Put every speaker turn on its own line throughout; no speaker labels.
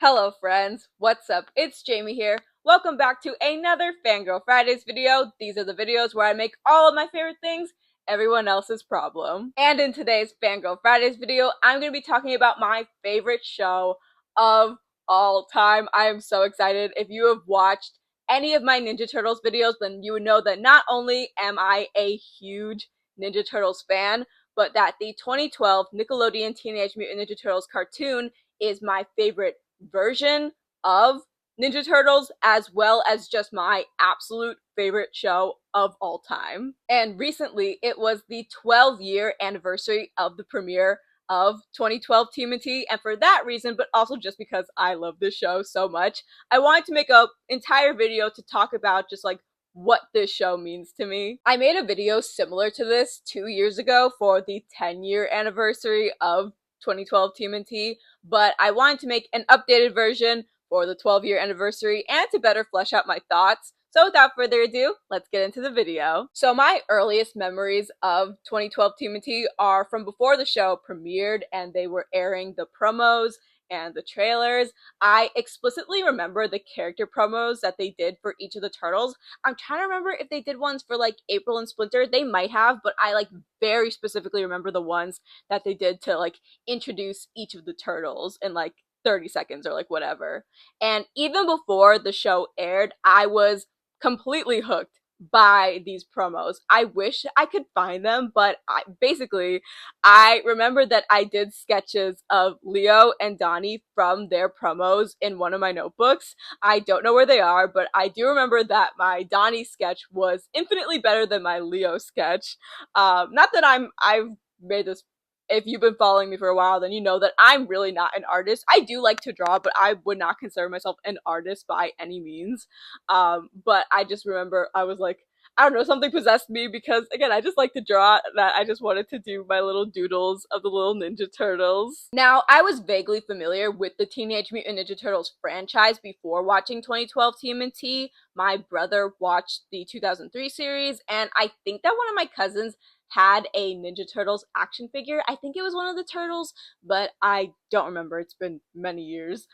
Hello friends, what's up? It's Jaime here. Welcome back to another Fangirl Fridays video. These are the videos where I make all of my favorite things everyone else's problem. And in today's Fangirl Fridays video, I'm going to be talking about my favorite show of all time. I am so excited. If you have watched any of my Ninja Turtles videos, then you would know that not only am I a huge Ninja Turtles fan, but that the 2012 Nickelodeon Teenage Mutant Ninja Turtles cartoon is my favorite version of Ninja Turtles, as well as just my absolute favorite show of all time. And recently, it was the 12-year anniversary of the premiere of 2012 TMNT, and for that reason, but also just because I love this show so much, I wanted to make an entire video to talk about just like what this show means to me. I made a video similar to this 2 years ago for the 10-year anniversary of 2012 TMNT, but I wanted to make an updated version for the 12-year anniversary and to better flesh out my thoughts. So without further ado, let's get into the video. So my earliest memories of 2012 TMNT are from before the show premiered and they were airing the promos and the trailers. I explicitly remember the character promos that they did for each of the turtles. I'm trying to remember if they did ones for like April and Splinter. They might have, but I like very specifically remember the ones that they did to like introduce each of the turtles in like 30 seconds or like whatever. And even before the show aired, I was completely hooked by these promos. I wish I could find them, but I remember that I did sketches of Leo and Donnie from their promos in one of my notebooks. I don't know where they are, but I do remember that my Donnie sketch was infinitely better than my Leo sketch. Not that I've made this, if you've been following me for a while, then you know that I'm really not an artist. I do like to draw, but I would not consider myself an artist by any means. But I just remember I was like, I don't know, something possessed me because, again, I just like to draw, that I just wanted to do my little doodles of the little Ninja Turtles. Now, I was vaguely familiar with the Teenage Mutant Ninja Turtles franchise before watching 2012 TMNT. My brother watched the 2003 series, and I think that one of my cousins had a Ninja Turtles action figure. I think it was one of the turtles, but I don't remember. It's been many years.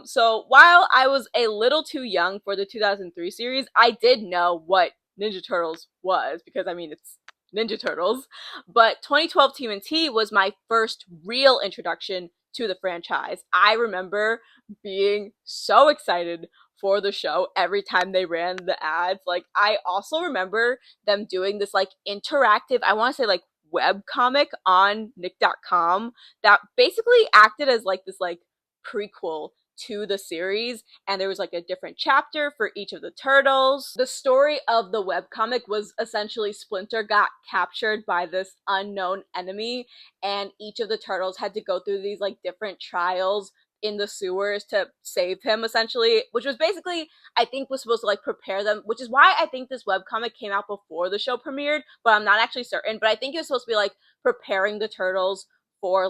So while I was a little too young for the 2003 series, I did know what Ninja Turtles was, because I mean, it's Ninja Turtles. But 2012 TMNT was my first real introduction to the franchise. I remember being so excited for the show every time they ran the ads. Like, I also remember them doing this like interactive, I want to say like web comic on nick.com that basically acted as like this like prequel to the series, and there was like a different chapter for each of the turtles. The story of the webcomic was essentially Splinter got captured by this unknown enemy, and each of the turtles had to go through these like different trials in the sewers to save him, essentially, which was basically, I think, was supposed to like prepare them, which is why I think this webcomic came out before the show premiered, but I'm not actually certain. But I think it was supposed to be like preparing the turtles for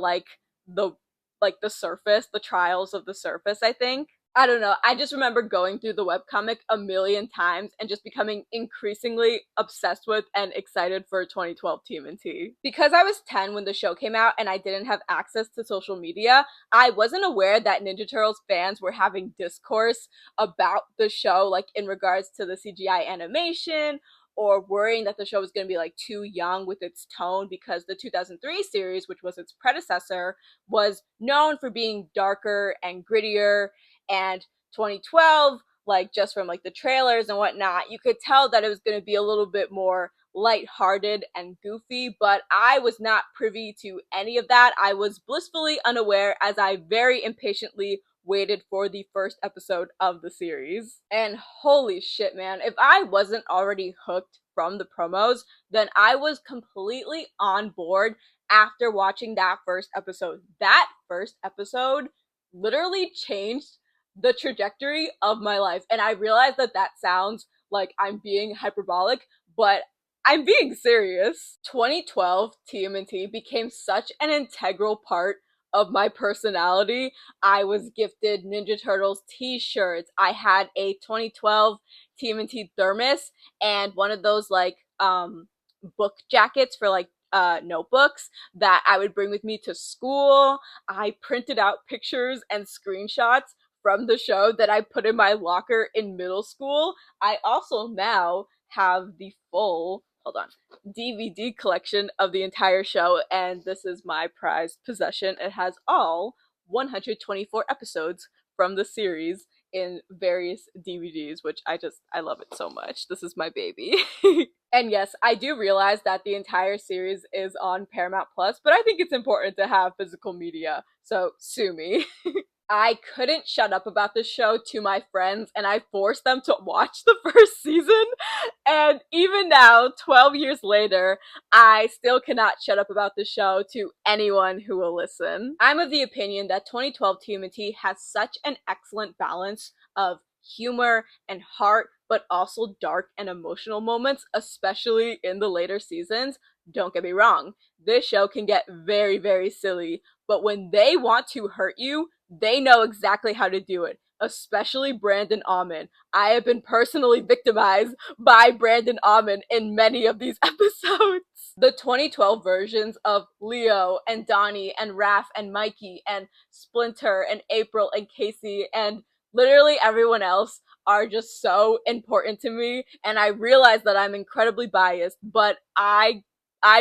the surface, the trials of the surface, I think. I don't know. I just remember going through the webcomic a million times and just becoming increasingly obsessed with and excited for 2012 TMNT. Because I was 10 when the show came out and I didn't have access to social media, I wasn't aware that Ninja Turtles fans were having discourse about the show, like in regards to the CGI animation, or worrying that the show was going to be like too young with its tone, because the 2003 series, which was its predecessor, was known for being darker and grittier, and 2012, like just from like the trailers and whatnot, you could tell that it was going to be a little bit more lighthearted and goofy, but I was not privy to any of that. I was blissfully unaware as I very impatiently waited for the first episode of the series. And holy shit, man, if I wasn't already hooked from the promos, then I was completely on board after watching that first episode. That first episode literally changed the trajectory of my life. And I realize that that sounds like I'm being hyperbolic, but I'm being serious. 2012 TMNT became such an integral part of my personality. I was gifted Ninja Turtles t-shirts. I had a 2012 TMNT thermos and one of those like book jackets for like notebooks that I would bring with me to school. I printed out pictures and screenshots from the show that I put in my locker in middle school. I also now have the full, hold on, DVD collection of the entire show, and this is my prized possession. It has all 124 episodes from the series in various DVDs, which I love it so much. This is my baby. And yes, I do realize that the entire series is on Paramount Plus, but I think it's important to have physical media, so sue me. I couldn't shut up about this show to my friends, and I forced them to watch the first season. And even now, 12 years later, I still cannot shut up about the show to anyone who will listen. I'm of the opinion that 2012 TMNT has such an excellent balance of humor and heart, but also dark and emotional moments, especially in the later seasons. Don't get me wrong, this show can get very, very silly, but when they want to hurt you, they know exactly how to do it, especially Brandon Auman. I have been personally victimized by Brandon Auman in many of these episodes. The 2012 versions of Leo and Donnie and Raph and Mikey and Splinter and April and Casey and literally everyone else are just so important to me, and I realize that I'm incredibly biased, but I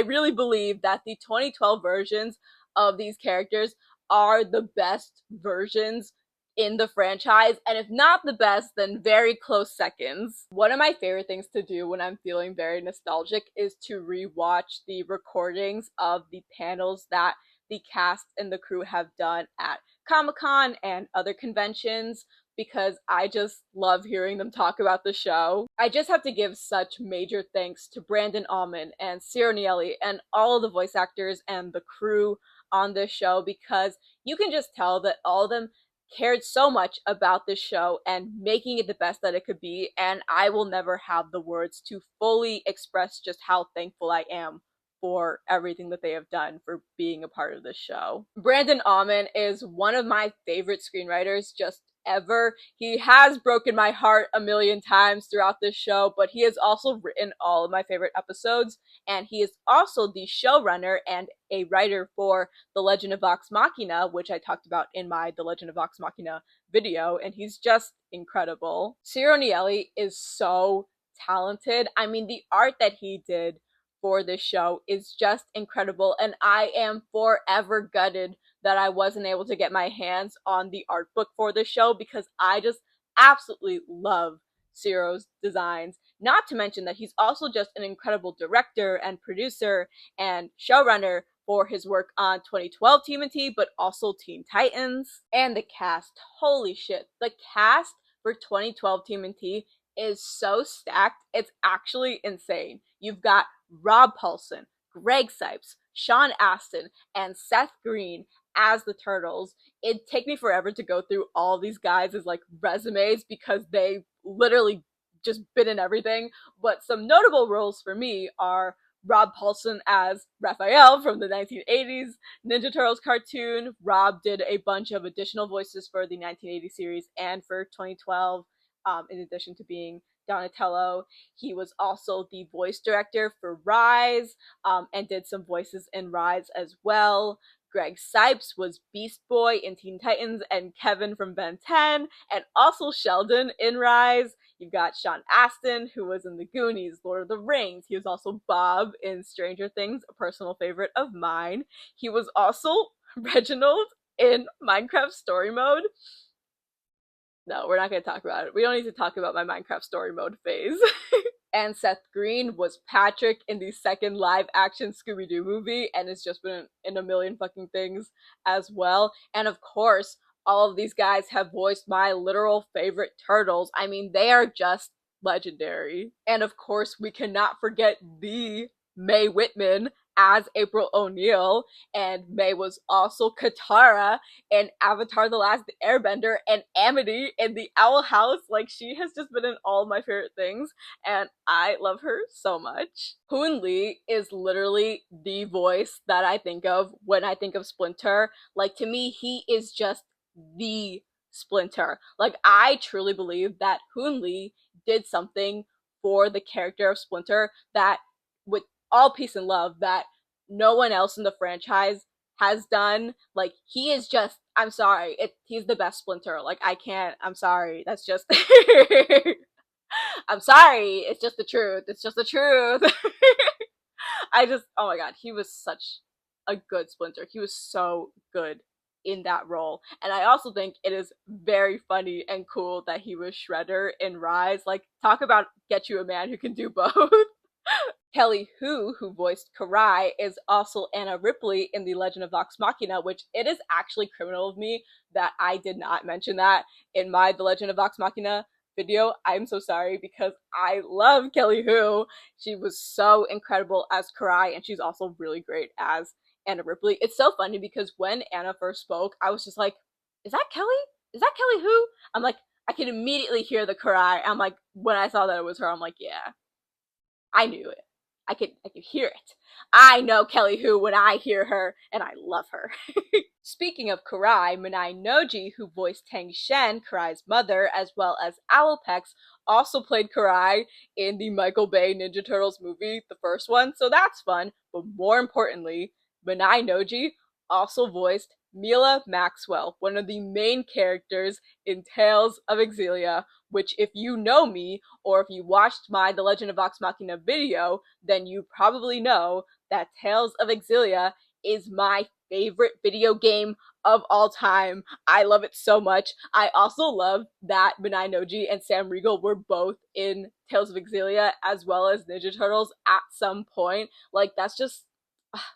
really believe that the 2012 versions of these characters are the best versions in the franchise, and if not the best, then very close seconds. One of my favorite things to do when I'm feeling very nostalgic is to rewatch the recordings of the panels that the cast and the crew have done at Comic-Con and other conventions, because I just love hearing them talk about the show. I just have to give such major thanks to Brandon Auman and Ciro Nieli and all of the voice actors and the crew on this show, because you can just tell that all of them cared so much about this show and making it the best that it could be, and I will never have the words to fully express just how thankful I am for everything that they have done for being a part of this show. Brandon Auman is one of my favorite screenwriters just ever. He has broken my heart a million times throughout this show, but he has also written all of my favorite episodes, and he is also the showrunner and a writer for The Legend of Vox Machina, which I talked about in my The Legend of Vox Machina video, and he's just incredible. Ciro Nieli is so talented. I mean, the art that he did for this show is just incredible, and I am forever gutted that I wasn't able to get my hands on the art book for this show, because I just absolutely love Ciro's designs. Not to mention that he's also just an incredible director and producer and showrunner for his work on 2012 TMNT, but also Teen Titans. And the cast, holy shit, the cast for 2012 TMNT is so stacked, it's actually insane. You've got Rob Paulson, Greg Sipes, Sean Astin, and Seth Green as the Turtles. It'd take me forever to go through all these guys' like resumes, because they literally just been in everything. But some notable roles for me are Rob Paulson as Raphael from the 1980s Ninja Turtles cartoon. Rob did a bunch of additional voices for the 1980 series and for 2012, in addition to being Donatello. He was also the voice director for Rise, and did some voices in Rise as well. Greg Sipes was Beast Boy in Teen Titans and Kevin from Ben 10, and also Sheldon in Rise. You've got Sean Astin, who was in The Goonies, Lord of the Rings. He was also Bob in Stranger Things, a personal favorite of mine. He was also Reginald in Minecraft Story Mode. No, we're not going to talk about it. We don't need to talk about my Minecraft Story Mode phase. And Seth Green was Patrick in the second live-action Scooby-Doo movie, and has just been in a million fucking things as well. And of course, all of these guys have voiced my literal favorite turtles. I mean, they are just legendary. And of course, we cannot forget the Mae Whitman as April O'Neil, and Mae was also Katara in Avatar The Last Airbender and Amity in The Owl House. Like, she has just been in all my favorite things, and I love her so much. Hoon Lee is literally the voice that I think of when I think of Splinter. Like, to me, he is just the Splinter. Like, I truly believe that Hoon Lee did something for the character of Splinter that, with all peace and love, that no one else in the franchise has done. Like, he is just, I'm sorry, he's the best Splinter. Like, I can't, I'm sorry, that's just I'm sorry, it's just the truth, it's just the truth. I just, oh my god, he was such a good Splinter. He was so good in that role. And I also think it is very funny and cool that he was Shredder in Rise. Like, talk about get you a man who can do both. Kelly who voiced Karai, is also Anna Ripley in The Legend of Vox Machina, which it is actually criminal of me that I did not mention that in my The Legend of Vox Machina video. I'm so sorry because I love Kelly Hu. She was so incredible as Karai, and she's also really great as Anna Ripley. It's so funny because when Anna first spoke, I was just like, is that Kelly? Is that Kelly Hu? I'm like, I can immediately hear the Karai. I'm like, when I saw that it was her, I'm like, yeah, I knew it. I could hear it. I know Kelly Hu when I hear her, and I love her. Speaking of Karai, Minai Noji, who voiced Tang Shen, Karai's mother, as well as Alopex, also played Karai in the Michael Bay Ninja Turtles movie, the first one, so that's fun. But more importantly, Minai Noji also voiced Mila Maxwell, one of the main characters in Tales of Exilia, which, if you know me, or if you watched my The Legend of Vox Machina video, then you probably know that Tales of Exilia is my favorite video game of all time. I love it so much. I also love that Minai Noji and Sam Riegel were both in Tales of Exilia as well as Ninja Turtles at some point. Like, that's just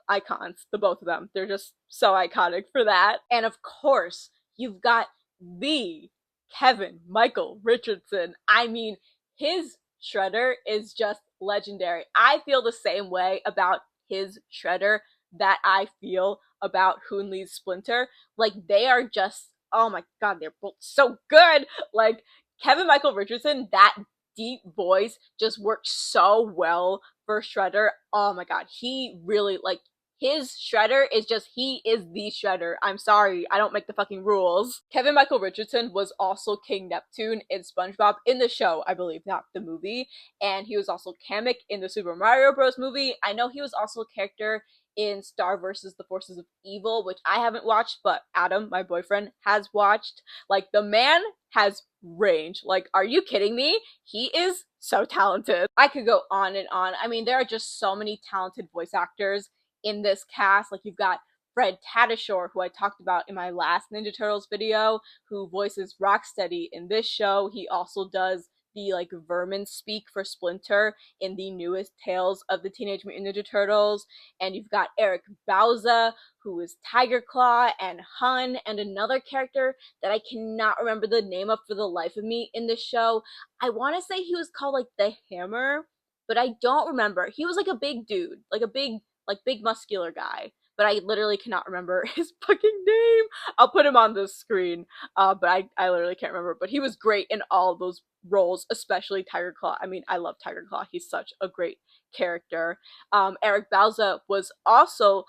icons, the both of them. They're just so iconic for that. And of course, you've got the Kevin Michael Richardson. I mean, his Shredder is just legendary. I feel the same way about his Shredder that I feel about Hoon Lee's Splinter. Like, they are just, oh my god, they're both so good. Like, Kevin Michael Richardson, that deep voice just works so well for Shredder. Oh my god, he really, like, his Shredder is just, he is the Shredder. I'm sorry, I don't make the fucking rules. Kevin Michael Richardson was also King Neptune in SpongeBob in the show, I believe, not the movie. And he was also Kamek in the Super Mario Bros. Movie. I know he was also a character in Star vs. the Forces of Evil, which I haven't watched, but Adam, my boyfriend, has watched. Like, the man has range. Like, are you kidding me? He is so talented. I could go on and on. I mean, there are just so many talented voice actors in this cast. Like, you've got Fred Tatasciore, who I talked about in my last Ninja Turtles video, who voices Rocksteady in this show. He also does the, like, vermin speak for Splinter in the newest Tales of the Teenage Mutant Ninja Turtles. And you've got Eric Bauza, who is Tiger Claw and Hun, and another character that I cannot remember the name of for the life of me in this show. I want to say he was called, like, the Hammer, but I don't remember. He was like a big dude, like a big muscular guy, but I literally cannot remember his fucking name. I'll put him on the screen, but I literally can't remember. But he was great in all of those roles, especially Tiger Claw. I mean, I love Tiger Claw. He's such a great character. Eric Bauza was also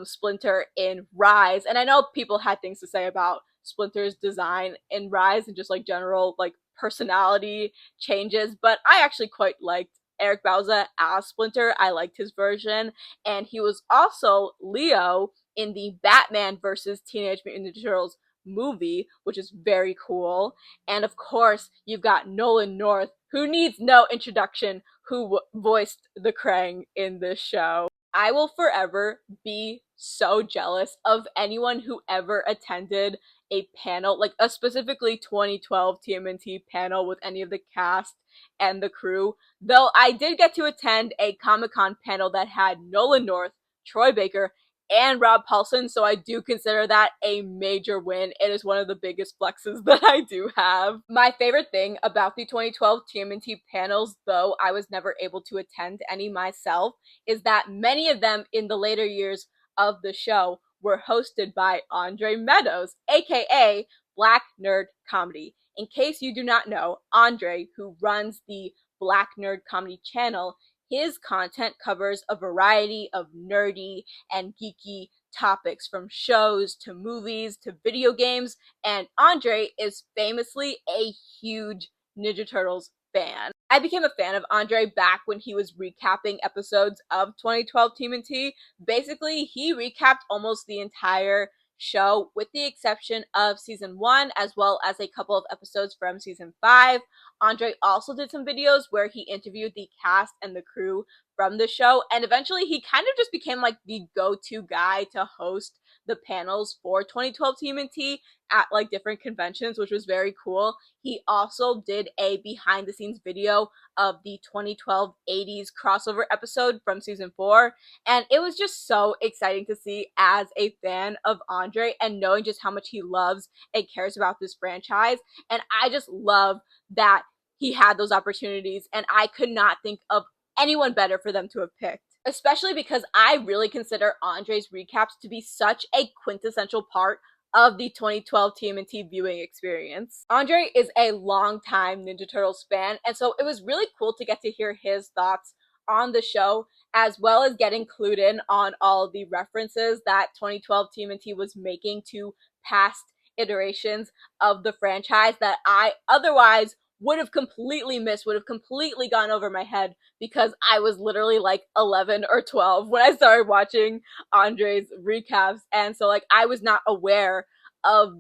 Splinter in Rise, and I know people had things to say about Splinter's design in Rise and just, like, general, like, personality changes, but I actually quite liked Eric Bauza as Splinter. I liked his version, and he was also Leo in the Batman versus Teenage Mutant Ninja Turtles movie, which is very cool. And of course, you've got Nolan North, who needs no introduction, who voiced the Krang in this show. I will forever be so jealous of anyone who ever attended a panel, like a specifically 2012 TMNT panel with any of the cast and the crew. Though I did get to attend a Comic-Con panel that had Nolan North, Troy Baker, and Rob Paulson, so I do consider that a major win. It is one of the biggest flexes that I do have. My favorite thing about the 2012 TMNT panels, though I was never able to attend any myself, is that many of them in the later years of the show were hosted by Andre Meadows, aka Black Nerd Comedy. In case you do not know, Andre, who runs the Black Nerd Comedy channel, his content covers a variety of nerdy and geeky topics, from shows to movies to video games, and Andre is famously a huge Ninja Turtles fan. I became a fan of Andre back when he was recapping episodes of 2012 TMNT. Basically, he recapped almost the entire show with the exception of season 1 as well as a couple of episodes from season 5. Andre also did some videos where he interviewed the cast and the crew from the show, and eventually he kind of just became like the go-to guy to host the panels for 2012 TMNT at like different conventions, which was very cool. He also did a behind the scenes video of the 2012 80s crossover episode from season 4, and it was just so exciting to see as a fan of Andre and knowing just how much he loves and cares about this franchise. And I just love that he had those opportunities, and I could not think of anyone better for them to have picked. Especially because I really consider Andre's recaps to be such a quintessential part of the 2012 TMNT viewing experience. Andre is a longtime Ninja Turtles fan, and so it was really cool to get to hear his thoughts on the show, as well as getting clued in on all the references that 2012 TMNT was making to past iterations of the franchise that I otherwise would have completely missed, would have completely gone over my head, because I was literally like 11 or 12 when I started watching Andre's recaps. And so like I was not aware of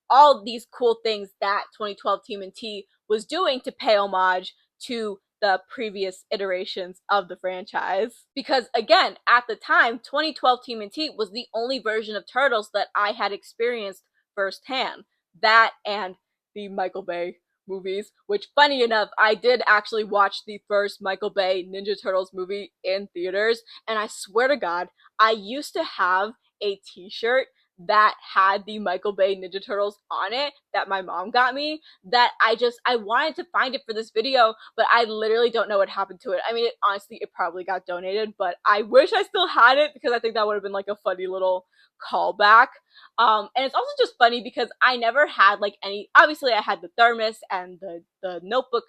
all these cool things that 2012 TMNT was doing to pay homage to the previous iterations of the franchise. Because again, at the time, 2012 TMNT was the only version of Turtles that I had experienced firsthand. That and the Michael Bay movies, which funny enough, I did actually watch the first Michael Bay Ninja Turtles movie in theaters, and I swear to God, I used to have a t-shirt that had the Michael Bay Ninja Turtles on it that my mom got me, that I wanted to find it for this video, but I literally don't know what happened to it. I mean, honestly, it probably got donated, but I wish I still had it because I think that would have been like a funny little callback. And it's also just funny because I never had like any, obviously I had the thermos and the notebook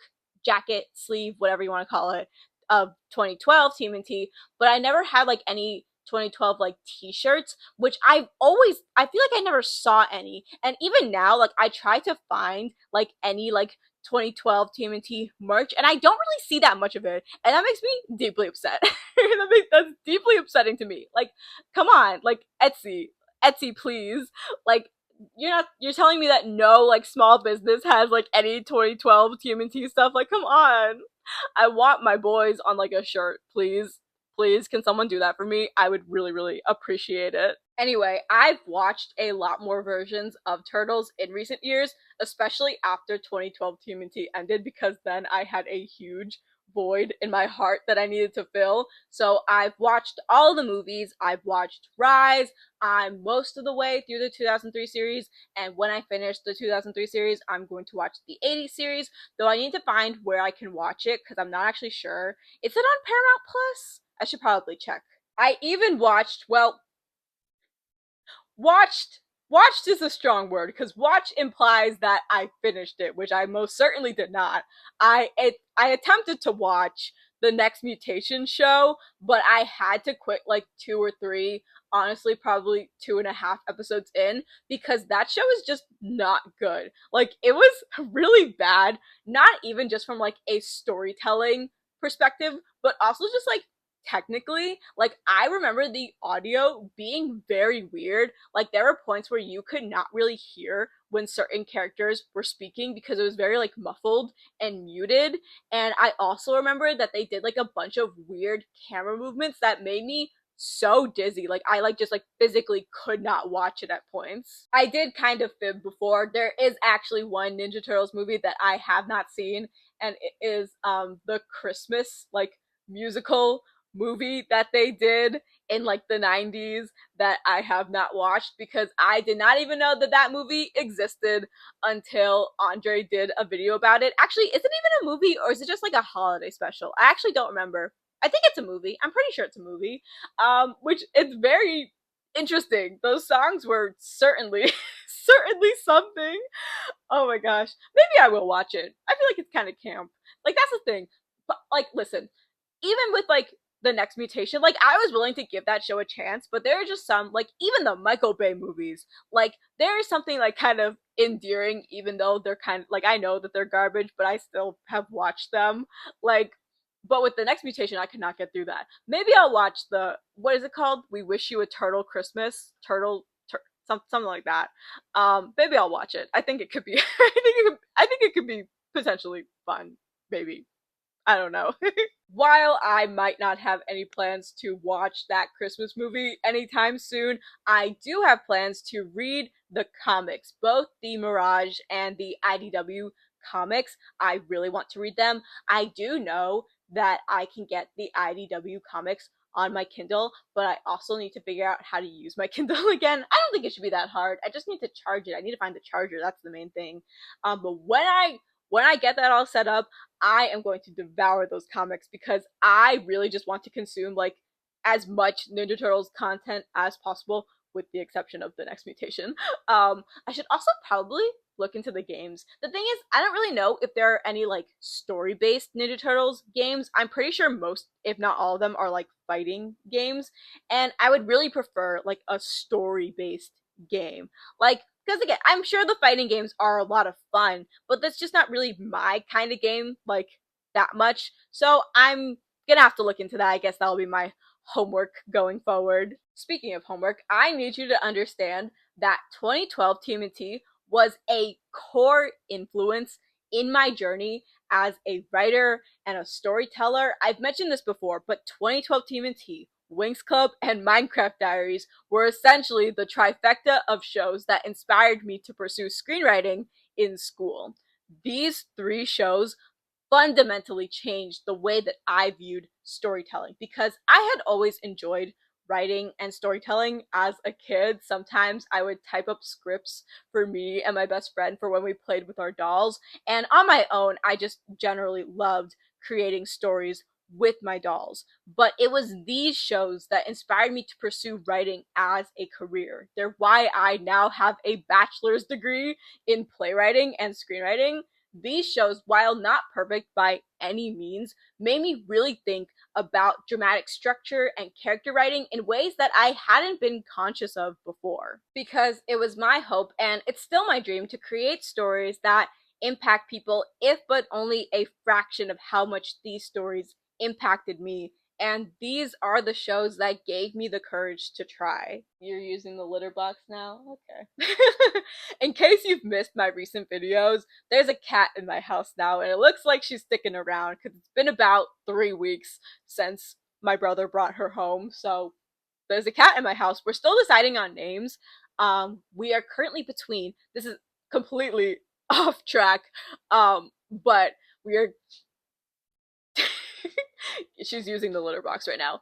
jacket sleeve, whatever you want to call it, of 2012 TMNT, but I never had like any 2012 like t-shirts, which I feel like I never saw any. And even now, like I try to find like any like 2012 TMNT merch, and I don't really see that much of it, and that makes me deeply upset. That's deeply upsetting to me. Like, come on, like Etsy, please. Like, you're telling me that no like small business has like any 2012 TMNT stuff. Like, come on. I want my boys on like a shirt, please. Please, can someone do that for me? I would really, really appreciate it. Anyway, I've watched a lot more versions of Turtles in recent years, especially after 2012 TMNT ended, because then I had a huge void in my heart that I needed to fill. So I've watched all the movies. I've watched Rise. I'm most of the way through the 2003 series, and when I finish the 2003 series, I'm going to watch the 80s series, though I need to find where I can watch it because I'm not actually sure. Is it on Paramount Plus? I should probably check. I even watched, well, watched is a strong word because watch implies that I finished it, which I most certainly did not. I attempted to watch the Next Mutation show, but I had to quit like 2 or 3, honestly probably 2.5 episodes in, because that show is just not good. Like, it was really bad, not even just from like a storytelling perspective, but also just like technically. Like, I remember the audio being very weird. Like, there were points where you could not really hear when certain characters were speaking because it was very like muffled and muted. And I also remember that they did like a bunch of weird camera movements that made me so dizzy. Like, I like just like physically could not watch it at points. I did kind of fib before. There is actually one Ninja Turtles movie that I have not seen, and it is the Christmas like musical movie that they did in like the 90s that I have not watched, because I did not even know that that movie existed until Andre did a video about it. Actually, is it even a movie or is it just like a holiday special? I actually don't remember. I think it's a movie. I'm pretty sure it's a movie. Which it's very interesting. Those songs were certainly certainly something. Oh my gosh. Maybe I will watch it. I feel like it's kind of camp. Like, that's the thing. But like, listen, even with like the Next Mutation, like, I was willing to give that show a chance, but there are just some, like, even the Michael Bay movies, like, there is something, like, kind of endearing, even though they're kind of, like, I know that they're garbage, but I still have watched them. Like, but with the Next Mutation, I could not get through that. Maybe I'll watch the, what is it called? We Wish You a Turtle Christmas? Something like that. Maybe I'll watch it. I think it could be, I think it could be potentially fun. Maybe. I don't know. While I might not have any plans to watch that Christmas movie anytime soon, I do have plans to read the comics, both the Mirage and the IDW comics. I really want to read them. I do know that I can get the IDW comics on my Kindle, but I also need to figure out how to use my Kindle again. I don't think it should be that hard. I just need to charge it. I need to find the charger. That's the main thing. But when I get that all set up, I am going to devour those comics because I really just want to consume like as much Ninja Turtles content as possible, with the exception of the Next Mutation. I should also probably look into the games. The thing is, I don't really know if there are any like story-based Ninja Turtles games. I'm pretty sure most, if not all of them, are like fighting games, and I would really prefer like a story-based game. Like, because again, I'm sure the fighting games are a lot of fun, but that's just not really my kind of game, like, that much. So I'm gonna have to look into that. I guess that'll be my homework going forward. Speaking of homework, I need you to understand that 2012 TMNT was a core influence in my journey as a writer and a storyteller. I've mentioned this before, but 2012 TMNT, Winx Club, and Minecraft Diaries were essentially the trifecta of shows that inspired me to pursue screenwriting in school. These three shows fundamentally changed the way that I viewed storytelling because I had always enjoyed writing and storytelling as a kid. Sometimes I would type up scripts for me and my best friend for when we played with our dolls. And on my own, I just generally loved creating stories with my dolls. But it was these shows that inspired me to pursue writing as a career. They're why I now have a bachelor's degree in playwriting and screenwriting. These shows, while not perfect by any means, made me really think about dramatic structure and character writing in ways that I hadn't been conscious of before. Because it was my hope, and it's still my dream, to create stories that impact people, if but only a fraction of how much these stories impacted me. And these are the shows that gave me the courage to try. You're using the litter box now? Okay. In case you've missed my recent videos, there's a cat in my house now, and it looks like she's sticking around because it's been about 3 weeks since my brother brought her home. So there's a cat in my house. We're still deciding on names. We are currently between, this is completely off track, but we are she's using the litter box right now.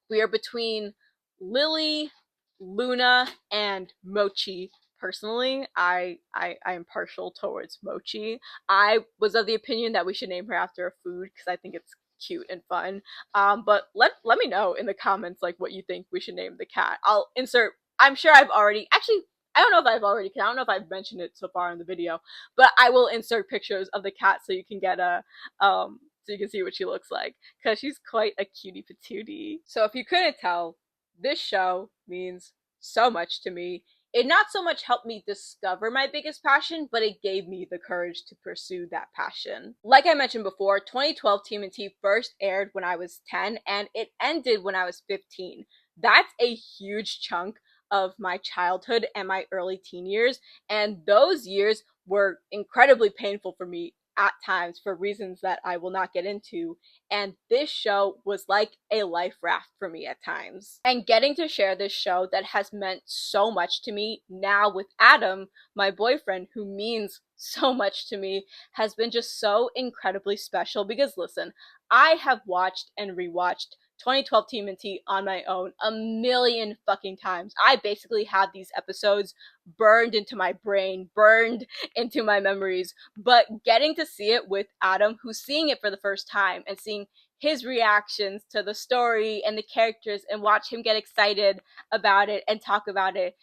We are between Lily, Luna, and Mochi. Personally, I am partial towards Mochi. I was of the opinion that we should name her after a food because I think it's cute and fun. But let me know in the comments like what you think we should name the cat. I'll insert. I'm sure I've already actually. I don't know if I've already. I don't know if I've mentioned it so far in the video, but I will insert pictures of the cat so you can get a so you can see what she looks like, because she's quite a cutie patootie. So if you couldn't tell, this show means so much to me. It not so much helped me discover my biggest passion, but it gave me the courage to pursue that passion. Like I mentioned before, 2012 TMNT first aired when I was 10, and it ended when I was 15. That's a huge chunk of my childhood and my early teen years, and those years were incredibly painful for me at times for reasons that I will not get into, and this show was like a life raft for me at times. And getting to share this show that has meant so much to me now with Adam, my boyfriend, who means so much to me, has been just so incredibly special because listen, I have watched and rewatched 2012 TMNT on my own a million fucking times. I basically have these episodes burned into my brain, burned into my memories, but getting to see it with Adam, who's seeing it for the first time, and seeing his reactions to the story and the characters and watch him get excited about it and talk about it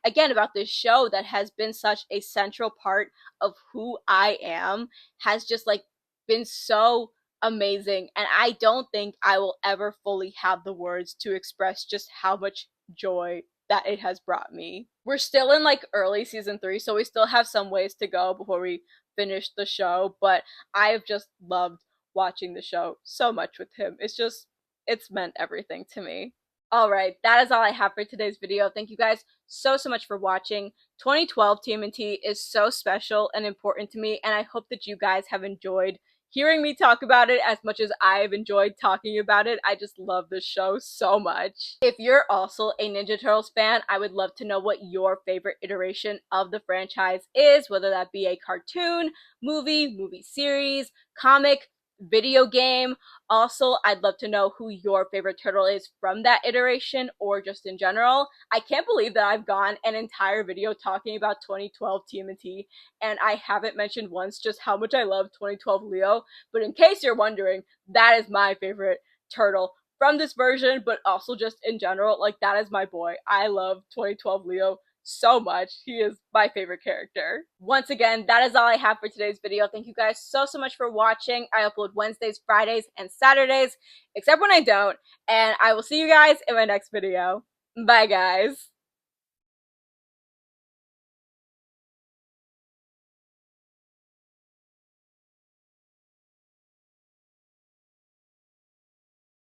again, about this show that has been such a central part of who I am, has just like been so amazing, and I don't think I will ever fully have the words to express just how much joy that it has brought me. We're still in like early season 3, so we still have some ways to go before we finish the show, but I have just loved watching the show so much with him. It's meant everything to me. Alright, that is all I have for today's video. Thank you guys so much for watching. 2012 TMNT is so special and important to me, and I hope that you guys have enjoyed hearing me talk about it as much as I've enjoyed talking about it. I just love this show so much. If you're also a Ninja Turtles fan, I would love to know what your favorite iteration of the franchise is, whether that be a cartoon, movie series, comic, video game. Also, I'd love to know who your favorite turtle is from that iteration or just in general. I can't believe that I've gone an entire video talking about 2012 TMNT and I haven't mentioned once just how much I love 2012 Leo. But in case you're wondering, that is my favorite turtle from this version, but also just in general. Like, that is my boy. I love 2012 Leo so much. He is my favorite character. Once again, that is all I have for today's video. Thank you guys so much for watching. I upload Wednesdays, Fridays, and Saturdays, except when I don't, and I will see you guys in my next video. Bye, guys.